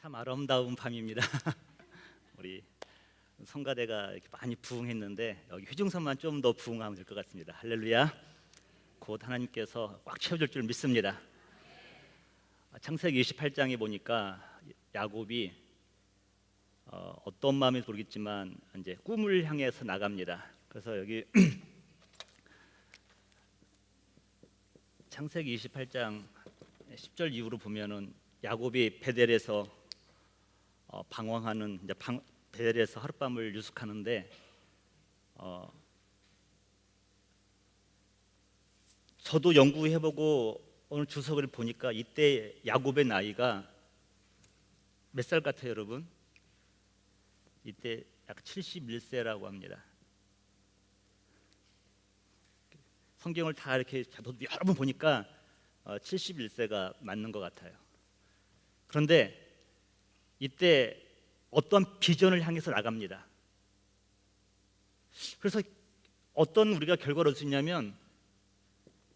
참 아름다운 밤입니다. 우리 성가대가 이렇게 많이 부흥했는데 여기 회중선만 좀 더 부흥하면 될 것 같습니다. 할렐루야. 곧 하나님께서 꽉 채워줄 줄 믿습니다. 창세기 28장에 보니까 야곱이 어떤 마음인지 모르겠지만 이제 꿈을 향해서 나갑니다. 그래서 여기 창세기 28장 10절 이후로 보면은 야곱이 베델에서 방황하는 베델에서 하룻밤을 유숙하는데 저도 연구해보고 오늘 주석을 보니까 이때 야곱의 나이가 몇 살 같아요, 여러분? 이때 약 71세라고 합니다. 성경을 다 이렇게 저도 여러 번 보니까 71세가 맞는 것 같아요. 그런데 이때 어떤 비전을 향해서 나갑니다. 그래서 어떤 우리가 결과를 얻을 수 있냐면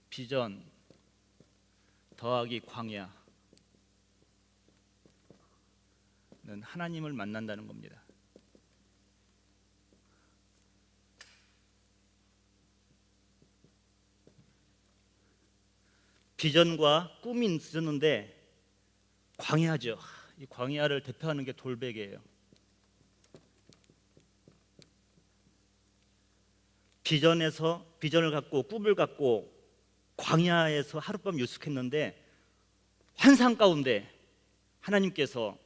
비전 더하기 광야는 하나님을 만난다는 겁니다. 비전과 꿈이 있었는데 광야죠. 이 광야를 대표하는 게 돌베개예요. 비전을 갖고 꿈을 갖고 광야에서 하룻밤 유숙했는데 환상 가운데 하나님께서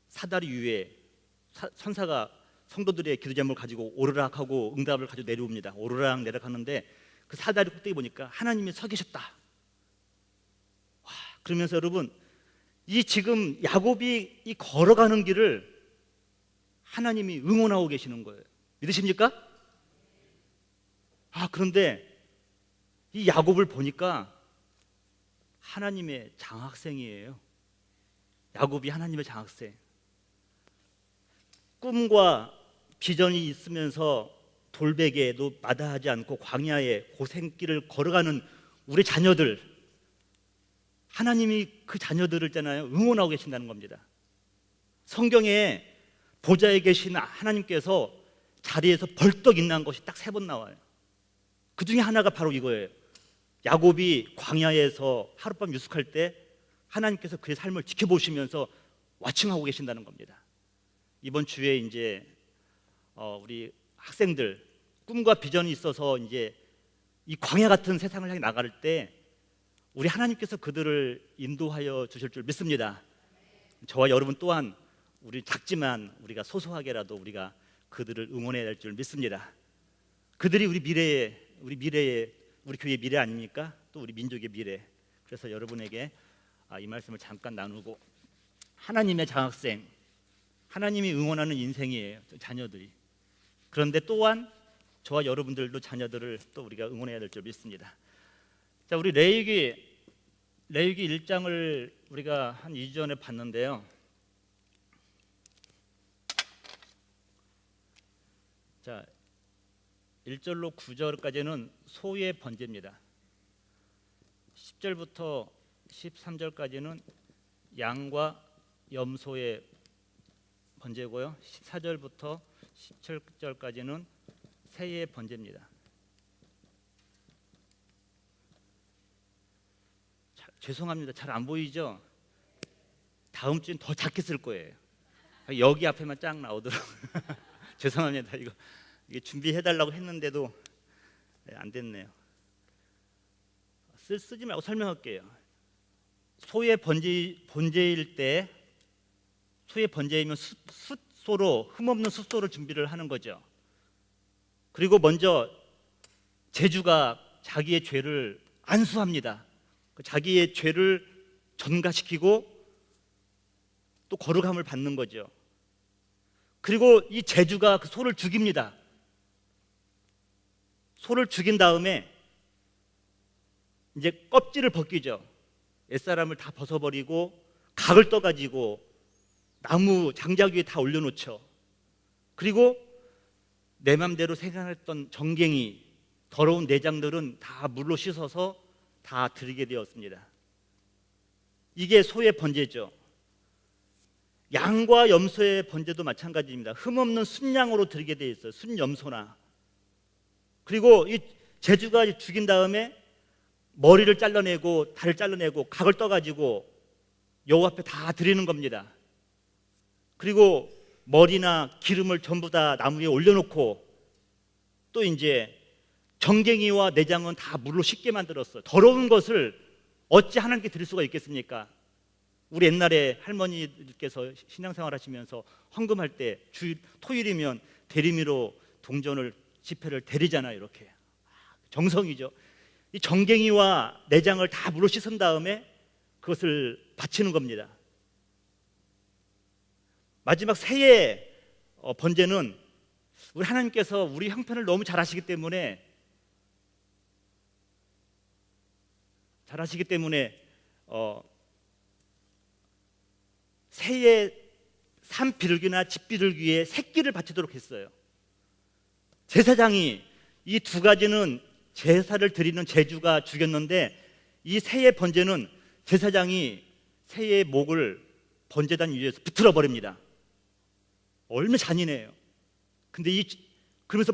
사다리 위에 천사가 성도들의 기도 제목을 가지고 오르락하고 응답을 가지고 내려옵니다. 오르락 내려가는데 그 사다리 꼭대기 보니까 하나님이 서 계셨다. 와, 그러면서 여러분 이 지금 야곱이 이 걸어가는 길을 하나님이 응원하고 계시는 거예요. 믿으십니까? 그런데 이 야곱을 보니까 하나님의 장학생이에요. 야곱이 하나님의 장학생. 꿈과 비전이 있으면서 돌베개도 마다하지 않고 광야의 고생길을 걸어가는 우리 자녀들, 하나님이 그 자녀들을 있잖아요, 응원하고 계신다는 겁니다. 성경에 보좌에 계신 하나님께서 자리에서 벌떡 일어난 것이 딱 3번 나와요. 그 중에 하나가 바로 이거예요. 야곱이 광야에서 하룻밤 유숙할 때 하나님께서 그의 삶을 지켜보시면서 와칭하고 계신다는 겁니다. 이번 주에 이제 우리 학생들 꿈과 비전이 있어서 이제 이 광야 같은 세상을 향해 나갈 때 우리 하나님께서 그들을 인도하여 주실 줄 믿습니다. 저와 여러분 또한 우리 작지만 우리가 소소하게라도 우리가 그들을 응원해야 될 줄 믿습니다. 그들이 우리 교회의 미래 아닙니까? 또 우리 민족의 미래. 그래서 여러분에게 이 말씀을 잠깐 나누고, 하나님의 장학생, 하나님이 응원하는 인생이에요, 자녀들이. 그런데 또한 저와 여러분들도 자녀들을 또 우리가 응원해야 될 줄 믿습니다. 자, 우리 레위기 1장을 우리가 한 2주 전에 봤는데요. 자, 1절로 9절까지는 소의 번제입니다. 10절부터 13절까지는 양과 염소의 번제고요. 14절부터 17절까지는 새의 번제입니다. 죄송합니다. 잘 안 보이죠? 다음 주엔 더 작게 쓸 거예요. 여기 앞에만 쫙 나오도록. 죄송합니다. 이게 준비해달라고 했는데도 안 됐네요. 쓰지 말고 설명할게요. 소의 번제일 때, 소의 번제이면 숫소로, 흠없는 숫소를 준비를 하는 거죠. 그리고 먼저 제주가 자기의 죄를 안수합니다. 자기의 죄를 전가시키고 또 거룩함을 받는 거죠. 그리고 이 제주가 그 소를 죽입니다. 소를 죽인 다음에 이제 껍질을 벗기죠. 옛사람을 다 벗어버리고 각을 떠가지고 나무 장작 위에 다 올려놓죠. 그리고 내 맘대로 생각했던 정갱이, 더러운 내장들은 다 물로 씻어서 다 드리게 되었습니다. 이게 소의 번제죠. 양과 염소의 번제도 마찬가지입니다. 흠없는 순양으로 드리게 돼 있어요. 순염소나. 그리고 이 제주가 죽인 다음에 머리를 잘라내고 다리를 잘라내고 각을 떠가지고 여호와 앞에 다 드리는 겁니다. 그리고 머리나 기름을 전부 다 나무 위에 올려놓고 또 이제 정갱이와 내장은 다 물로 씻게 만들었어요. 더러운 것을 어찌 하나님께 드릴 수가 있겠습니까? 우리 옛날에 할머니께서 신앙생활 하시면서 헌금할 때 토요일이면 대리미로 동전을 지폐를 대리잖아요. 이렇게 정성이죠. 이 정갱이와 내장을 다 물로 씻은 다음에 그것을 바치는 겁니다. 마지막 새해 번제는 우리 하나님께서 우리 형편을 너무 잘 아시기 때문에 새해 산 비둘기나 집 비둘기에 새끼를 바치도록 했어요. 제사장이 이 두 가지는 제사를 드리는 제주가 죽였는데 이 새해 번제는 제사장이 새의 목을 번제단 위에서 비틀어 버립니다. 얼마나 잔인해요. 근데 그러면서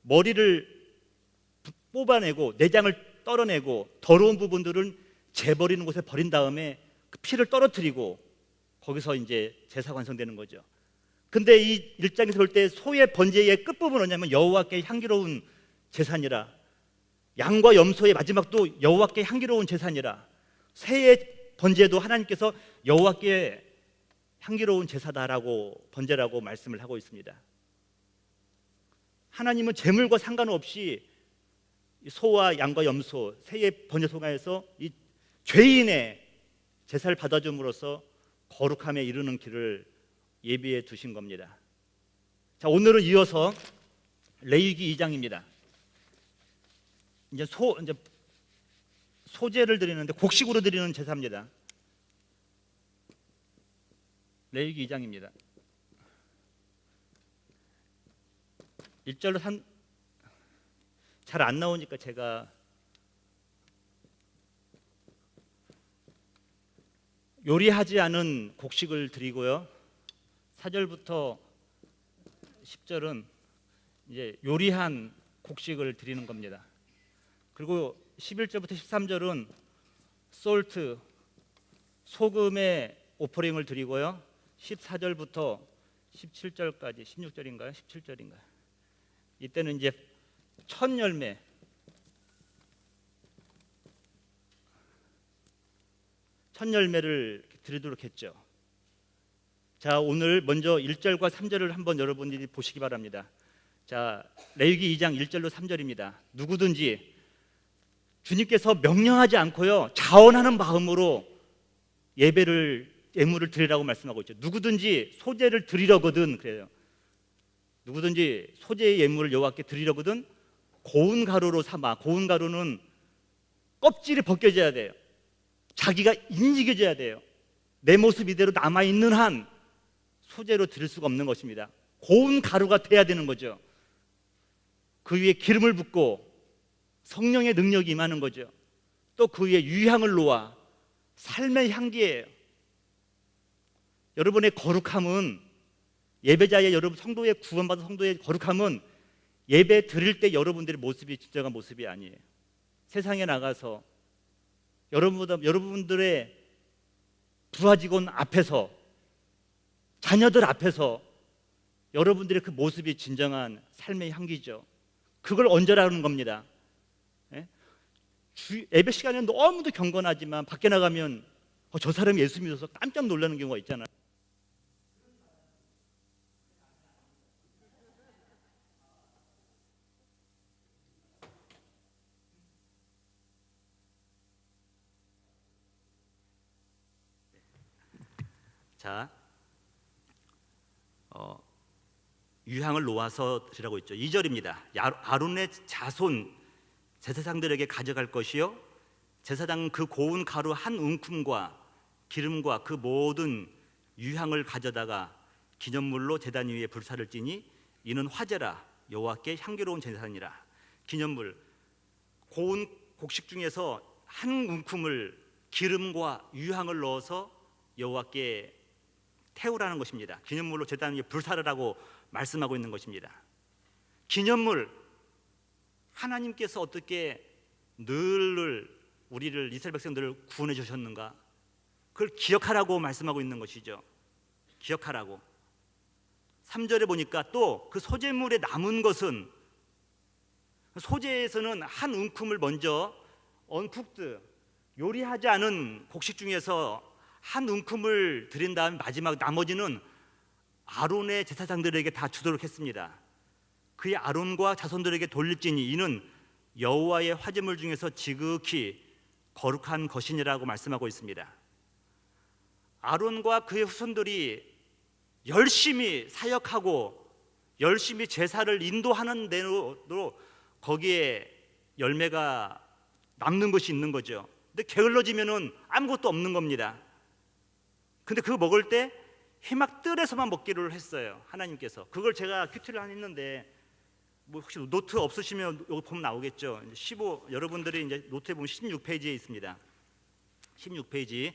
머리를 뽑아내고 내장을 떨어내고 더러운 부분들은 재버리는 곳에 버린 다음에 그 피를 떨어뜨리고 거기서 이제 제사가 완성되는 거죠. 근데 이 1장에서 볼 때 소의 번제의 끝부분은 뭐냐면 여호와께 향기로운 제사니라, 양과 염소의 마지막도 여호와께 향기로운 제사니라, 새의 번제도 하나님께서 여호와께 향기로운 제사다라고 번제라고 말씀을 하고 있습니다. 하나님은 제물과 상관없이 소와 양과 염소, 새의 번제 소가에서 이 죄인의 제사를 받아줌으로써 거룩함에 이르는 길을 예비해 두신 겁니다. 자, 오늘은 이어서 레위기 2장입니다. 이제 소제를 드리는데 곡식으로 드리는 제사입니다. 레위기 2장입니다. 1절로 잘 안 나오니까 제가 요리하지 않은 곡식을 드리고요. 4절부터 10절은 이제 요리한 곡식을 드리는 겁니다. 그리고 11절부터 13절은 솔트, 소금의 오퍼링을 드리고요. 14절부터 17절까지 16절인가요? 17절인가요? 이때는 이제 첫 열매를 드리도록 했죠. 자, 오늘 먼저 1절과 3절을 한번 여러분들이 보시기 바랍니다. 자, 레위기 2장 1절로 3절입니다. 누구든지 주님께서 명령하지 않고요, 자원하는 마음으로 예물을 드리라고 말씀하고 있죠. 누구든지 소제를 드리려거든, 그래요. 누구든지 소제의 예물을 여호와께 드리려거든 고운 가루로 삼아. 고운 가루는 껍질이 벗겨져야 돼요. 자기가 인지겨져야 돼요. 내 모습 이대로 남아있는 한 소제로 드릴 수가 없는 것입니다. 고운 가루가 돼야 되는 거죠. 그 위에 기름을 붓고 성령의 능력이 임하는 거죠. 또 그 위에 유향을 놓아. 삶의 향기예요. 여러분의 거룩함은, 예배자의 여러분 성도의 구원받은 성도의 거룩함은 예배 드릴 때 여러분들의 모습이 진정한 모습이 아니에요. 세상에 나가서 여러분들의 부하 직원 앞에서, 자녀들 앞에서 여러분들의 그 모습이 진정한 삶의 향기죠. 그걸 얹으라는 겁니다. 예배 시간에 너무도 경건하지만 밖에 나가면 저 사람이 예수 믿어서 깜짝 놀라는 경우가 있잖아요. 자, 유향을 놓아서 드리라고 했죠. 2절입니다. 아론의 자손 제사장들에게 가져갈 것이요, 제사장은 그 고운 가루 한 움큼과 기름과 그 모든 유향을 가져다가 기념물로 제단 위에 불사를 찌니 이는 화제라, 여호와께 향기로운 제사니라. 기념물, 고운 곡식 중에서 한 움큼을 기름과 유향을 넣어서 여호와께 태우라는 것입니다. 기념물로 제단 위에 불사르라고 말씀하고 있는 것입니다. 기념물, 하나님께서 어떻게 늘 우리를, 이스라엘 백성들을 구원해 주셨는가, 그걸 기억하라고 말씀하고 있는 것이죠. 기억하라고. 3절에 보니까 또 그 소재물에 남은 것은, 소재에서는 한 움큼을 먼저 언쿡드, 요리하지 않은 곡식 중에서 한 움큼을 드린 다음에 마지막 나머지는 아론의 제사장들에게 다 주도록 했습니다. 그의 아론과 자손들에게 돌릴지니 이는 여호와의 화제물 중에서 지극히 거룩한 것이니라고 말씀하고 있습니다. 아론과 그의 후손들이 열심히 사역하고 열심히 제사를 인도하는 대로 거기에 열매가 남는 것이 있는 거죠. 근데 게을러지면은 아무것도 없는 겁니다. 근데 그거 먹을 때 해막 뜰에서만 먹기를 했어요, 하나님께서. 그걸 제가 큐티를 했는데, 뭐 혹시 노트 없으시면 여기 보면 나오겠죠. 15, 여러분들이 이제 노트에 보면 16페이지에 있습니다. 16페이지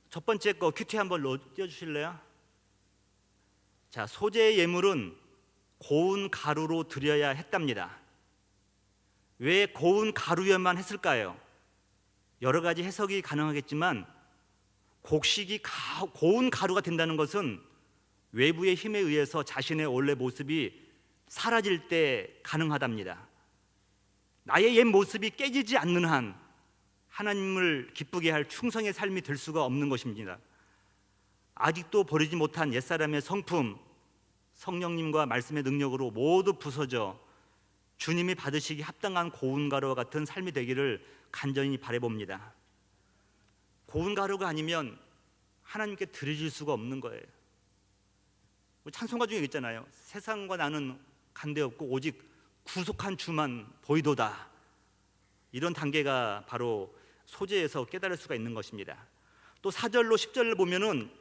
첫 번째 거 큐티 한번 띄워주실래요? 자, 소재의 예물은 고운 가루로 드려야 했답니다. 왜 고운 가루여만 했을까요? 여러 가지 해석이 가능하겠지만, 곡식이 고운 가루가 된다는 것은 외부의 힘에 의해서 자신의 원래 모습이 사라질 때 가능하답니다. 나의 옛 모습이 깨지지 않는 한 하나님을 기쁘게 할 충성의 삶이 될 수가 없는 것입니다. 아직도 버리지 못한 옛사람의 성품, 성령님과 말씀의 능력으로 모두 부서져 주님이 받으시기 합당한 고운 가루와 같은 삶이 되기를 간절히 바라봅니다. 고운 가루가 아니면 하나님께 드려질 수가 없는 거예요. 찬송가 중에 있잖아요. 세상과 나는 간대없고 오직 구속한 주만 보이도다. 이런 단계가 바로 소재에서 깨달을 수가 있는 것입니다. 또 4절로 10절을 보면은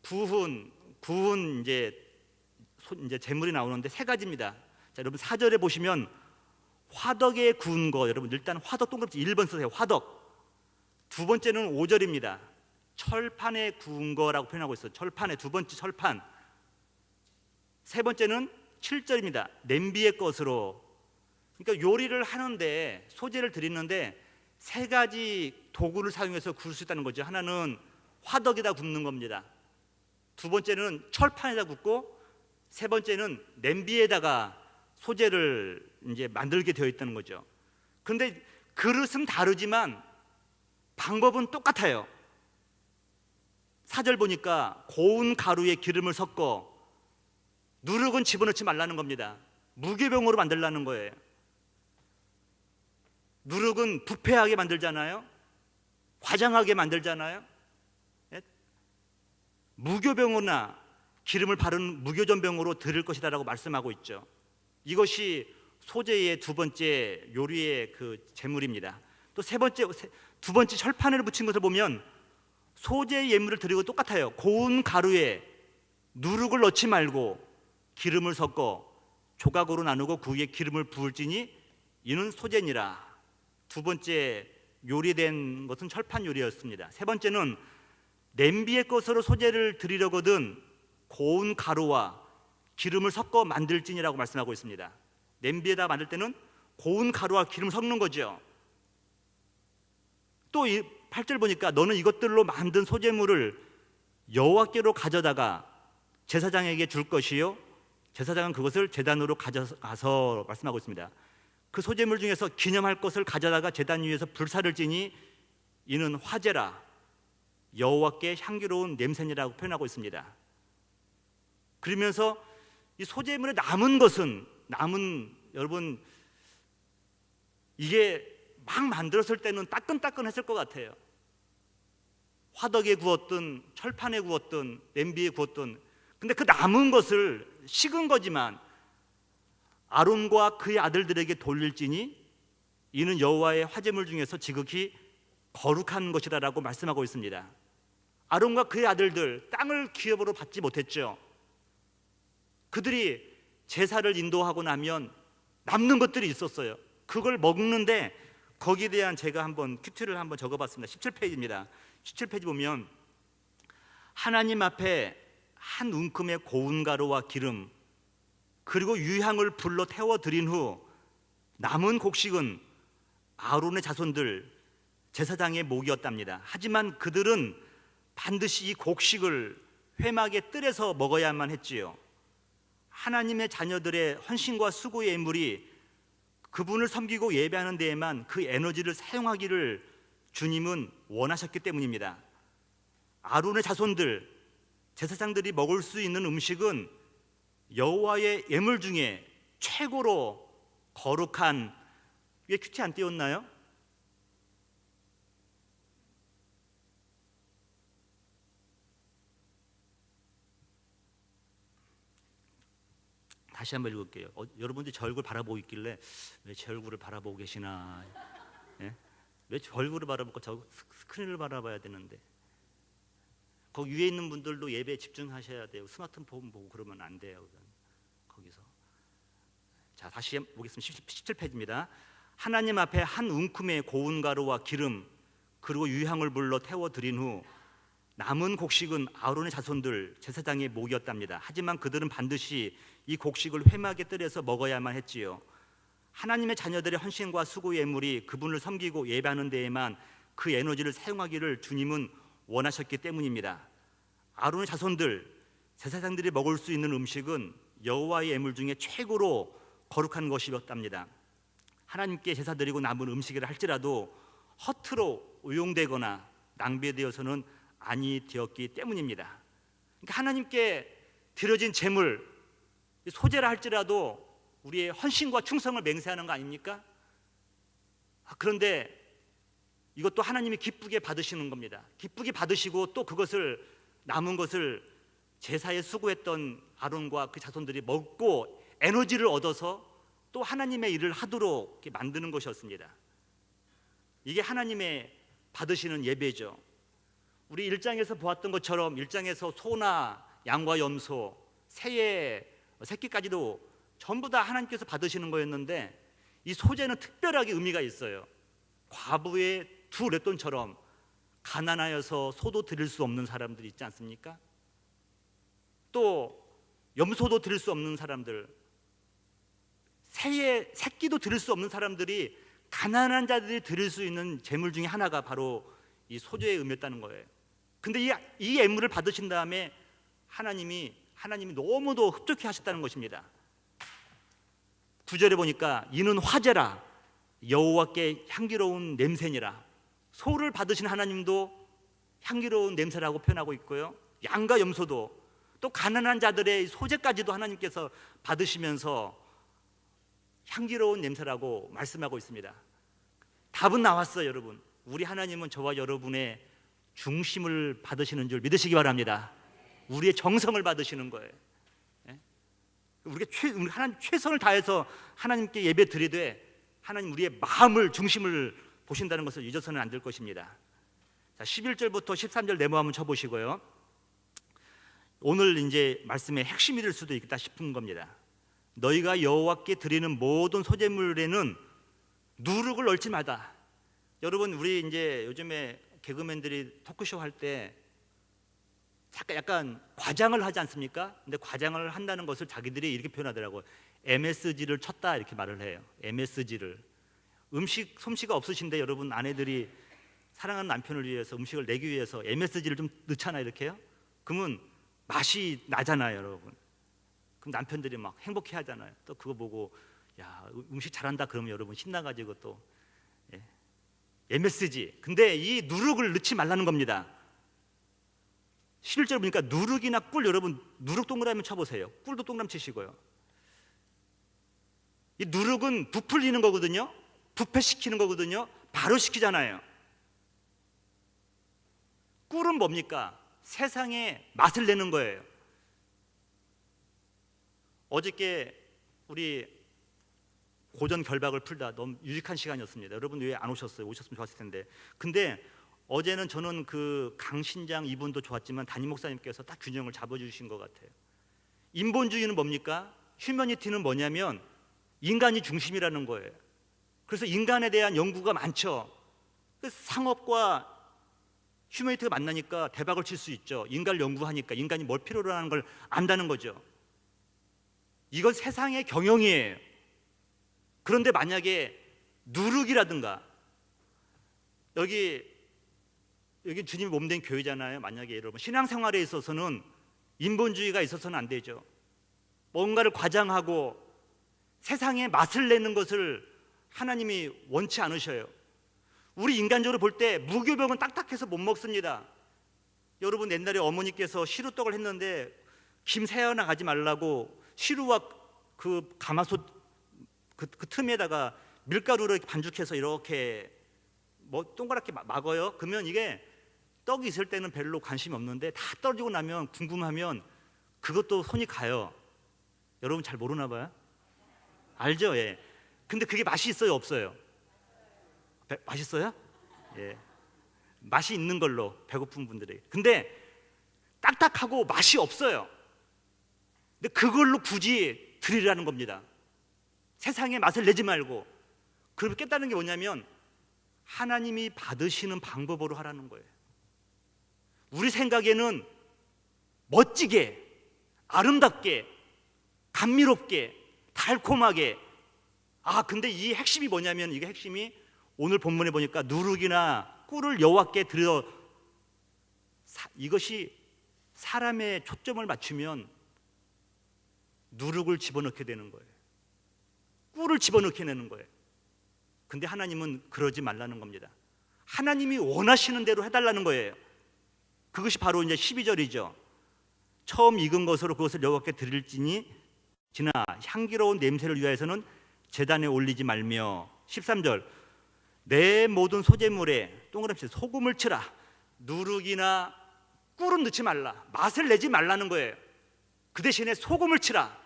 구운 이제 재물이 나오는데 세 가지입니다. 자, 여러분 4절에 보시면 화덕에 구운 거, 여러분 일단 화덕 동그랗게 1번 쓰세요. 화덕. 두 번째는 5절입니다. 철판에 구운 거라고 표현하고 있어요. 철판에, 두 번째 철판. 세 번째는 7절입니다. 냄비의 것으로. 그러니까 요리를 하는데, 소재를 드리는데 세 가지 도구를 사용해서 구울 수 있다는 거죠. 하나는 화덕에다 굽는 겁니다. 두 번째는 철판에다 굽고, 세 번째는 냄비에다가 소재를 이제 만들게 되어 있다는 거죠. 그런데 그릇은 다르지만 방법은 똑같아요. 4절 보니까 고운 가루에 기름을 섞어, 누룩은 집어넣지 말라는 겁니다. 무교병으로 만들라는 거예요. 누룩은 부패하게 만들잖아요. 화장하게 만들잖아요. 무교병으로나 기름을 바른 무교전병으로 드릴 것이다라고 말씀하고 있죠. 이것이 소재의 두 번째 요리의 그 제물입니다. 또 두 번째 철판을 붙인 것을 보면 소재의 예물을 드리고 똑같아요. 고운 가루에 누룩을 넣지 말고 기름을 섞어 조각으로 나누고 그 위에 기름을 부을지니 이는 소재니라. 두 번째 요리된 것은 철판 요리였습니다. 세 번째는 냄비의 것으로 소재를 드리려거든 고운 가루와 기름을 섞어 만들지니라고 말씀하고 있습니다. 냄비에다 만들 때는 고운 가루와 기름을 섞는 거죠. 또 8절 보니까 너는 이것들로 만든 소재물을 여호와께로 가져다가 제사장에게 줄 것이요 제사장은 그것을 제단으로 가져가서 말씀하고 있습니다. 그 소재물 중에서 기념할 것을 가져다가 제단 위에서 불사를 지니 이는 화제라, 여호와께 향기로운 냄새니라고 표현하고 있습니다. 그러면서 이 소재물에 남은 것은, 여러분 이게 막 만들었을 때는 따끈따끈했을 것 같아요. 화덕에 구웠든 철판에 구웠든 냄비에 구웠든. 근데 그 남은 것을, 식은 거지만 아론과 그의 아들들에게 돌릴지니 이는 여호와의 화제물 중에서 지극히 거룩한 것이라고 말씀하고 있습니다. 아론과 그의 아들들 땅을 기업으로 받지 못했죠. 그들이 제사를 인도하고 나면 남는 것들이 있었어요. 그걸 먹는데 거기에 대한 제가 한번 큐티를 한번 적어봤습니다. 17페이지입니다. 17페이지 보면 하나님 앞에 한 움큼의 고운 가루와 기름 그리고 유향을 불러 태워 드린 후 남은 곡식은 아론의 자손들 제사장의 몫이었답니다. 하지만 그들은 반드시 이 곡식을 회막의 뜰에서 먹어야만 했지요. 하나님의 자녀들의 헌신과 수고의 예물이 그분을 섬기고 예배하는 데에만 그 에너지를 사용하기를 주님은 원하셨기 때문입니다. 아론의 자손들 제사장들이 먹을 수 있는 음식은 여호와의 예물 중에 최고로 거룩한, 이게 큐티 안 띄웠나요? 다시 한번 읽을게요. 여러분들이 제 얼굴 바라보고 있길래 왜 제 얼굴을 바라보고 계시나? 예? 왜 제 얼굴을 바라보고 저 스크린을 바라봐야 되는데, 거기 위에 있는 분들도 예배에 집중하셔야 돼요. 스마트폰 보고 그러면 안 돼요. 거기서. 자, 다시 보겠습니다. 17페이지입니다. 하나님 앞에 한 움큼의 고운 가루와 기름 그리고 유향을 불러 태워 드린 후 남은 곡식은 아론의 자손들 제사장의 몫이었답니다. 하지만 그들은 반드시 이 곡식을 회막의 뜰에서 먹어야만 했지요. 하나님의 자녀들의 헌신과 수고 예물이 그분을 섬기고 예배하는 데에만 그 에너지를 사용하기를 주님은 원하셨기 때문입니다. 아론의 자손들 제사장들이 먹을 수 있는 음식은 여호와의 예물 중에 최고로 거룩한 것이었답니다. 하나님께 제사 드리고 남은 음식이라 할지라도 허투루 오용되거나 낭비되어서는 아니 되었기 때문입니다. 그러니까 하나님께 드려진 제물, 소재라 할지라도 우리의 헌신과 충성을 맹세하는 거 아닙니까? 그런데 이것도 하나님이 기쁘게 받으시는 겁니다. 기쁘게 받으시고 또 그것을 남은 것을 제사에 수고했던 아론과 그 자손들이 먹고 에너지를 얻어서 또 하나님의 일을 하도록 이렇게 만드는 것이었습니다. 이게 하나님의 받으시는 예배죠. 우리 1장에서 보았던 것처럼 1장에서 소나 양과 염소, 새의 새끼까지도 전부 다 하나님께서 받으시는 거였는데 이 소재는 특별하게 의미가 있어요. 과부의 두 렛돈처럼 가난하여서 소도 드릴 수 없는 사람들이 있지 않습니까? 또 염소도 드릴 수 없는 사람들, 새의 새끼도 드릴 수 없는 사람들이 가난한 자들이 드릴 수 있는 제물 중에 하나가 바로 이 소재의 의미였다는 거예요. 근데 이 예물을 받으신 다음에 하나님이 너무도 흡족해 하셨다는 것입니다. 9절에 보니까 이는 화제라 여호와께 향기로운 냄새니라. 소를 받으신 하나님도 향기로운 냄새라고 표현하고 있고요, 양과 염소도 또 가난한 자들의 소재까지도 하나님께서 받으시면서 향기로운 냄새라고 말씀하고 있습니다. 답은 나왔어요. 여러분, 우리 하나님은 저와 여러분의 중심을 받으시는 줄 믿으시기 바랍니다. 우리의 정성을 받으시는 거예요. 우리가 하나님 최선을 다해서 하나님께 예배 드리되 하나님 우리의 마음을 중심을 보신다는 것을 잊어서는 안 될 것입니다. 자, 11절부터 13절 네모 한번 쳐보시고요. 오늘 이제 말씀의 핵심이 될 수도 있겠다 싶은 겁니다. 너희가 여호와께 드리는 모든 소재물에는 누룩을 넣지 마다. 여러분, 우리 이제 요즘에 개그맨들이 토크쇼 할 때 약간 과장을 하지 않습니까? 근데 과장을 한다는 것을 자기들이 이렇게 표현하더라고요. MSG를 쳤다 이렇게 말을 해요. MSG를. 음식 솜씨가 없으신데 여러분 아내들이 사랑하는 남편을 위해서 음식을 내기 위해서 MSG를 좀 넣잖아 이렇게요. 그러면 맛이 나잖아요, 여러분. 그럼 남편들이 막 행복해 하잖아요. 또 그거 보고 야, 음식 잘한다 그러면 여러분 신나가지고 또 MSG. 근데 이 누룩을 넣지 말라는 겁니다. 11절 보니까 누룩이나 꿀, 여러분 누룩 동그라미 쳐보세요. 꿀도 동그라미 치시고요. 이 누룩은 부풀리는 거거든요. 부패시키는 거거든요. 발효시키잖아요. 꿀은 뭡니까? 세상에 맛을 내는 거예요. 어저께 우리 고전 결박을 풀다 너무 유익한 시간이었습니다. 여러분 왜 안 오셨어요? 오셨으면 좋았을 텐데. 근데 어제는 저는 그 강신장 이분도 좋았지만 담임 목사님께서 딱 균형을 잡아주신 것 같아요. 인본주의는 뭡니까? 휴머니티는 뭐냐면 인간이 중심이라는 거예요. 그래서 인간에 대한 연구가 많죠. 상업과 휴머니티가 만나니까 대박을 칠 수 있죠. 인간을 연구하니까 인간이 뭘 필요로 하는 걸 안다는 거죠. 이건 세상의 경영이에요. 그런데 만약에 누룩이라든가 여기 주님이 몸된 교회잖아요. 만약에 여러분 신앙생활에 있어서는 인본주의가 있어서는 안 되죠. 뭔가를 과장하고 세상에 맛을 내는 것을 하나님이 원치 않으셔요. 우리 인간적으로 볼 때 무교병은 딱딱해서 못 먹습니다. 여러분 옛날에 어머니께서 시루떡을 했는데 김 새어나 가지 말라고 시루와 그 가마솥 그 틈에다가 밀가루를 반죽해서 이렇게 뭐 동그랗게 막어요. 그러면 이게 떡이 있을 때는 별로 관심이 없는데 다 떨어지고 나면 궁금하면 그것도 손이 가요. 여러분 잘 모르나 봐요? 알죠? 예. 근데 그게 맛이 있어요, 없어요? 맛있어요? 예. 맛이 있는 걸로 배고픈 분들에게. 근데 딱딱하고 맛이 없어요. 근데 그걸로 굳이 드리라는 겁니다. 세상에 맛을 내지 말고. 그걸 깨닫는 게 뭐냐면 하나님이 받으시는 방법으로 하라는 거예요. 우리 생각에는 멋지게, 아름답게, 감미롭게, 달콤하게. 근데 이 핵심이 뭐냐면 이게 핵심이 오늘 본문에 보니까 누룩이나 꿀을 여호와께 드려 이것이 사람의 초점을 맞추면 누룩을 집어넣게 되는 거예요. 꿀을 집어넣게 되는 거예요. 근데 하나님은 그러지 말라는 겁니다. 하나님이 원하시는 대로 해달라는 거예요. 그것이 바로 이제 12절이죠. 처음 익은 것으로 그것을 여호와께 드릴지니 지나 향기로운 냄새를 위하여서는 제단에 올리지 말며 13절 내 모든 소재물에 동그랗게 소금을 치라. 누룩이나 꿀은 넣지 말라. 맛을 내지 말라는 거예요. 그 대신에 소금을 치라.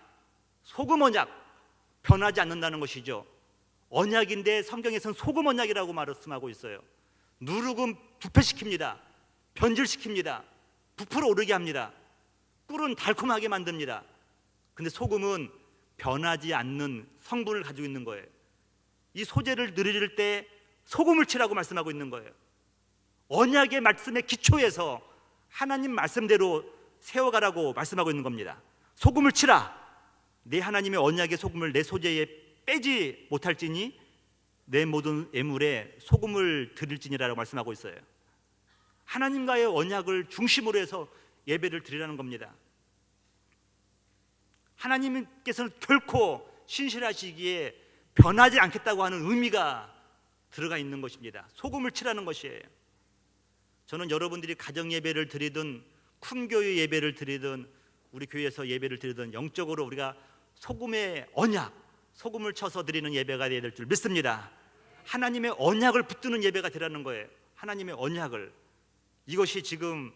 소금 언약, 변하지 않는다는 것이죠. 언약인데 성경에서는 소금 언약이라고 말씀하고 있어요. 누룩은 부패시킵니다. 변질시킵니다. 부풀어 오르게 합니다. 꿀은 달콤하게 만듭니다. 근데 소금은 변하지 않는 성분을 가지고 있는 거예요. 이 소재를 드릴 때 소금을 치라고 말씀하고 있는 거예요. 언약의 말씀의 기초에서 하나님 말씀대로 세워가라고 말씀하고 있는 겁니다. 소금을 치라. 내 하나님의 언약의 소금을 내 소재에 빼지 못할지니 내 모든 예물에 소금을 드릴지니라고 말씀하고 있어요. 하나님과의 언약을 중심으로 해서 예배를 드리라는 겁니다. 하나님께서는 결코 신실하시기에 변하지 않겠다고 하는 의미가 들어가 있는 것입니다. 소금을 치라는 것이에요. 저는 여러분들이 가정 예배를 드리든 쿤교회 예배를 드리든 우리 교회에서 예배를 드리든 영적으로 우리가 소금의 언약, 소금을 쳐서 드리는 예배가 되어야 될 줄 믿습니다. 하나님의 언약을 붙드는 예배가 되라는 거예요. 하나님의 언약을. 이것이 지금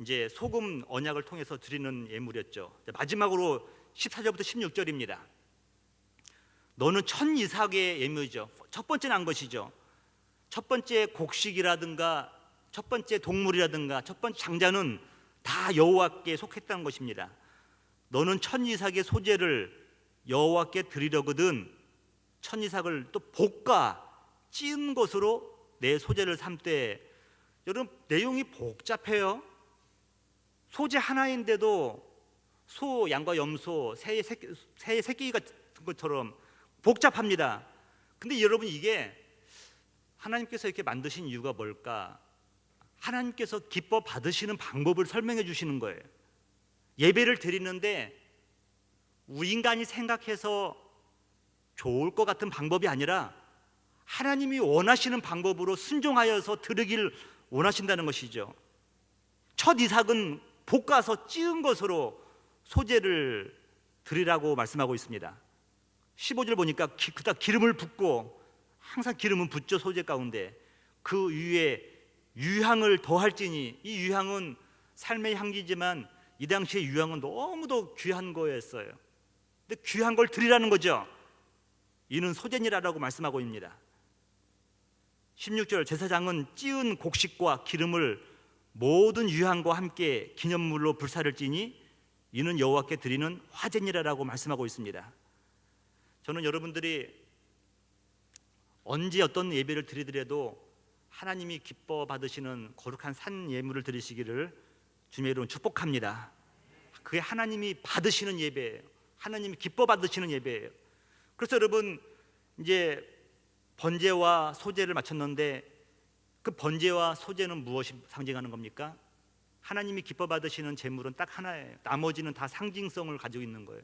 이제 소금 언약을 통해서 드리는 예물이었죠. 마지막으로 14절부터 16절입니다. 너는 천 이삭의 예물이죠. 첫 번째 난 것이죠. 첫 번째 곡식이라든가 첫 번째 동물이라든가 첫 번째 장자는 다 여호와께 속했다는 것입니다. 너는 천 이삭의 소재를 여호와께 드리려거든 천 이삭을 또 볶아 찌은 것으로 내 소재를 삼되. 여러분 내용이 복잡해요. 소재 하나인데도 소, 양과 염소, 새의 새끼 같은 것처럼 복잡합니다. 근데 여러분 이게 하나님께서 이렇게 만드신 이유가 뭘까? 하나님께서 기뻐 받으시는 방법을 설명해 주시는 거예요. 예배를 드리는데 우리 인간이 생각해서 좋을 것 같은 방법이 아니라 하나님이 원하시는 방법으로 순종하여서 드리길 원하신다는 것이죠. 첫 이삭은 볶아서 찌은 것으로 소재를 드리라고 말씀하고 있습니다. 15절 보니까 그다 기름을 붓고, 항상 기름은 붓죠. 소재 가운데 그 위에 유향을 더할지니, 이 유향은 삶의 향기지만 이 당시의 유향은 너무도 귀한 거였어요. 근데 귀한 걸 드리라는 거죠. 이는 소재니라라고 말씀하고 있습니다. 16절 제사장은 찌은 곡식과 기름을 모든 유향과 함께 기념물로 불사를 찌니 이는 여호와께 드리는 화제니라라고 말씀하고 있습니다. 저는 여러분들이 언제 어떤 예배를 드리더라도 하나님이 기뻐 받으시는 거룩한 산 예물을 드리시기를 주님의 이름으로 축복합니다. 그게 하나님이 받으시는 예배예요. 하나님이 기뻐 받으시는 예배예요. 그래서 여러분, 이제 번제와 소제를 마쳤는데 그 번제와 소제는 무엇이 상징하는 겁니까? 하나님이 기뻐 받으시는 제물은 딱 하나예요. 나머지는 다 상징성을 가지고 있는 거예요.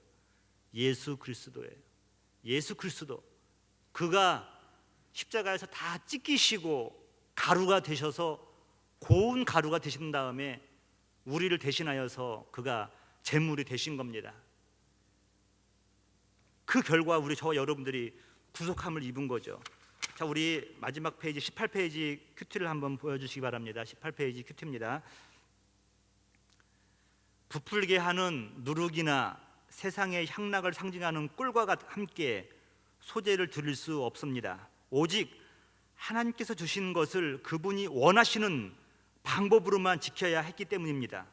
예수 그리스도예요. 예수 그리스도, 그가 십자가에서 다 찢기시고 가루가 되셔서 고운 가루가 되신 다음에 우리를 대신하여서 그가 제물이 되신 겁니다. 그 결과 우리 저와 여러분들이 구속함을 입은 거죠. 자, 우리 마지막 페이지 18페이지 큐티를 한번 보여주시기 바랍니다. 18페이지 큐티입니다. 부풀게 하는 누룩이나 세상의 향락을 상징하는 꿀과 함께 소제를 드릴 수 없습니다. 오직 하나님께서 주신 것을 그분이 원하시는 방법으로만 지켜야 했기 때문입니다.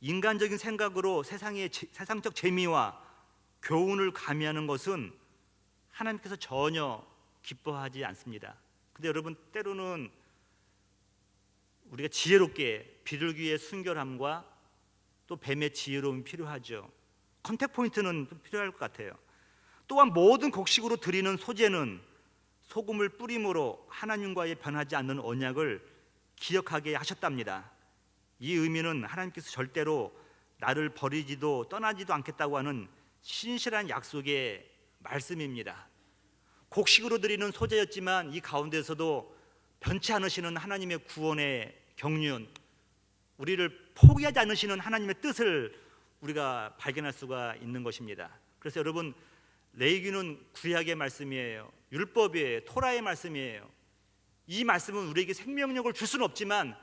인간적인 생각으로 세상적 재미와 교훈을 가미하는 것은 하나님께서 전혀 기뻐하지 않습니다. 근데 여러분, 때로는 우리가 지혜롭게 비둘기의 순결함과 또 뱀의 지혜로움이 필요하죠. 컨택 포인트는 좀 필요할 것 같아요. 또한 모든 곡식으로 드리는 소제는 소금을 뿌림으로 하나님과의 변하지 않는 언약을 기억하게 하셨답니다. 이 의미는 하나님께서 절대로 나를 버리지도 떠나지도 않겠다고 하는 신실한 약속의 말씀입니다. 곡식으로 드리는 소제였지만 이 가운데서도 변치 않으시는 하나님의 구원의 경륜, 우리를 포기하지 않으시는 하나님의 뜻을 우리가 발견할 수가 있는 것입니다. 그래서 여러분, 레위기는 구약의 말씀이에요. 율법이에요. 토라의 말씀이에요. 이 말씀은 우리에게 생명력을 줄 수는 없지만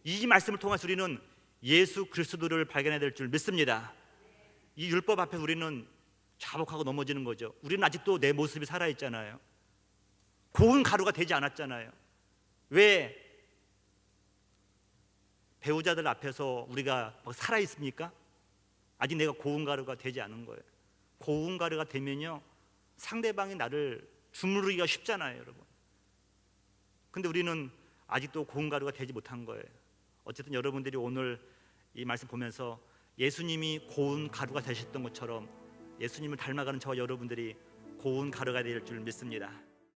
이 말씀을 통해서 우리는 예수 그리스도를 발견해야 될 줄 믿습니다. 이 율법 앞에 우리는 자복하고 넘어지는 거죠. 우리는 아직도 내 모습이 살아있잖아요. 고운 가루가 되지 않았잖아요. 왜 배우자들 앞에서 우리가 살아있습니까? 아직 내가 고운 가루가 되지 않은 거예요. 고운 가루가 되면요, 상대방이 나를 주무르기가 쉽잖아요, 여러분. 근데 우리는 아직도 고운 가루가 되지 못한 거예요. 어쨌든 여러분들이 오늘 이 말씀 보면서 예수님이 고운 가루가 되셨던 것처럼 예수님을 닮아가는 저와 여러분들이 고운 가루가 될 줄 믿습니다.